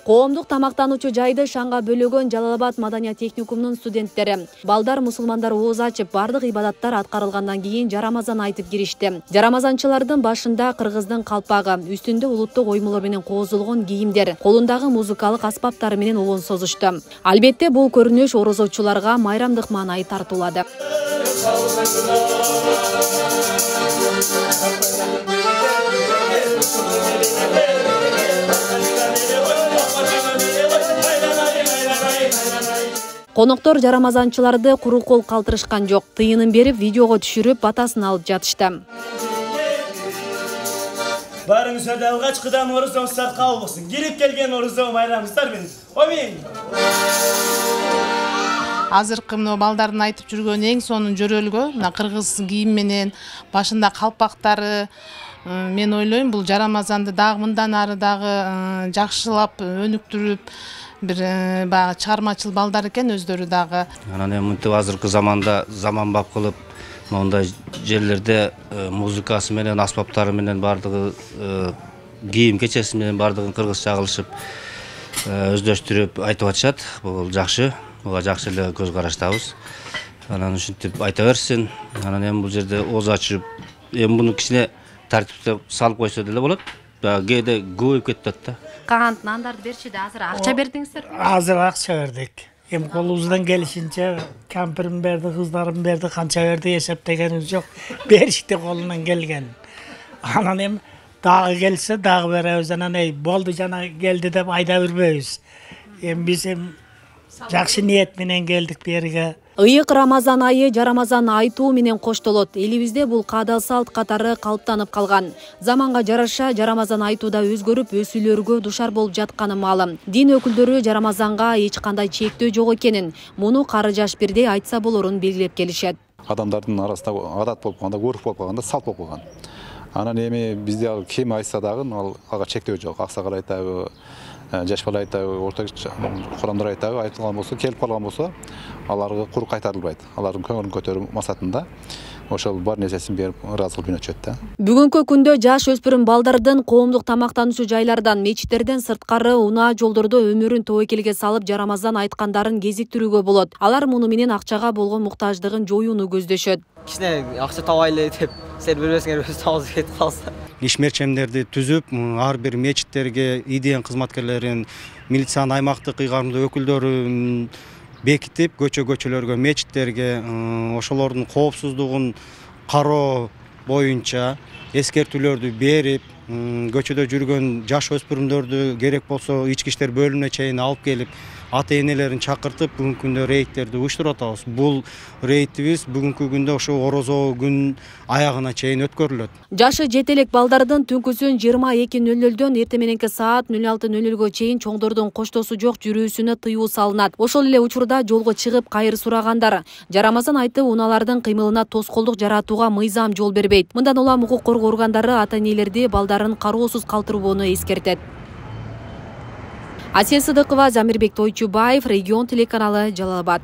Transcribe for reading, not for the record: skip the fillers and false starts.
Коомдук тамактануучу жайды шаңга бөлөгөн Жалал Абад Маданият техникумунун студенттери. Балдар мусулмандар ооз ачып, бардык ибадаттар аткарылгандан кийин жарамазан айтып киришти. Жарамазанчылардын башында кыргыздын калпагы, үстүндө улуттук оймолор менен коозулгон кийимдер, колундагы музыкалык аспаптары менен улун созушту. Албетте бул көрүнүш орозочуларга майрамдык маанай тартуулады. Коноктор жарамазанчыларды куру кол калтырышкан жок. Тыйынын берип, видеого түшүрүп, батасын алып жатышты. Барыңыз өйдө алгачкыдан орозоңуз кабыл болсун. Кирип келген орозо майрамыңыздар менен. Амин. Азыркы мына балдардын айтып жүргөн эң сонун жөрөлгө, мына кыргыз кийим менен, башында калпактары, мен ойлойм бул жарамазанды дагы мындан ары дагы жакшылап өнүктүрүп бир баягы чыгармачыл балдар экен өздөрү дагы. Анан эми мынтип азыркы заманда заманбап кылып мондай жерлерде музыкасы менен, аспаптары менен бардыгы кийим кечеси менен бардыгын кыргызча кылышып өздөштүрүп айтып атышат. Бул жакшы. Буга жакшы эле көз караштабыз. Анан ушинтип айта берсин. Анан эми бул жерде ооз ачып, эми муну кичине тартипте салып койсо деле болот. Кээде көбөйүп кетет да. Кант нандарды берчиде, азыр акча бердиңиздер? Азыр акча бердик. Эми колубуздан келишинче кампирим берди, кыздарым берди, канча берди эсептегенибиз жок. Беришти колунан келген. Анан эми дагы келсе дагы беребиз. Анан болду жана келди деп айда бербейбиз. Эми биз жакшы ниет менен келдик берге. Ыйык Рамазан айы жарамазан айтуу менен коштолот. Элибизде бул каада салт катары калыптанып калган. Заманга жараша жарамазан айтууда өзгөрүп, өсүүлөргө душар болуп жатканы маалым. Дин өкүлдөрү жарамазанга эч кандай чектөө жок экенин, муну кары жаш бирдей айтса болорун белгилеп келишет. Адамдардын арасында адат болуп калганда, өрүк болуп калганда, салт болуп калган. Анан эми бизде ким айтса дагы ага чектөө жок. Аксакал айтабы, жаш бала айтабы, орто курамдар айтабы, айтылган болсо, келип калган болсо, аларга кур кайтарылбайт. Алардын көңүлүн көтөрүү максатында ошол бар нерсесин берип ыраазы кылып жөнөтүшөт да. Бүгүнкү күндө жаш өспүрүм балдардын коомдук тамактануучу жайлардан, мечиттерден сырткары унаа жолдордо өмүрүн тобокелге салып жарамазан айткандарын кезиктирүүгө болот. Алар муну менен акчага болгон муктаждыгын жоюуну көздөшөт. Кичине акча табайлы деп, сен бербесиңер өз табыз кетип калса. Ишмерчемдерди түзүп, ар бир мечиттерге идеян кызматкерлерин, милициянын аймактык ыйгарымдуу өкүлдөрүн бекитип, көчөлөргө, мечиттерге ошолордун коопсуздугун кароо боюнча эскертүүлөрдү берип, көчөдө жүргөн жаш өспүрүмдөрдү керек болсо ички иштер бөлүмүнө чейин алып келип, ата-энелерин чакыртып, бүгүнкү күндө рейдтерди уюштуруп атабыз. Бул рейдибиз бүгүнкү күндө ошо орозо күн аягына чейин өткөрүлөт. Жашы жете элек балдардын түнкүсүн 22:00дөн эрте мененки саат 06:00 чейин чоңдордун коштосу жок жүрүүсүнө тыюу салынат. Ошол эле учурда жолго чыгып кайыр сурагандар, жарамазан айтып унаалардын кыймылына тоскоолдук жаратууга мыйзам жол бербейт. Мындан улам укук коргоо органдары ата-энелерди балдарын кароосуз калтырбоону эскертет. Асия Сыдыкова, Замирбек Тойчубаев, Регион телеканалы, Жалал Абад.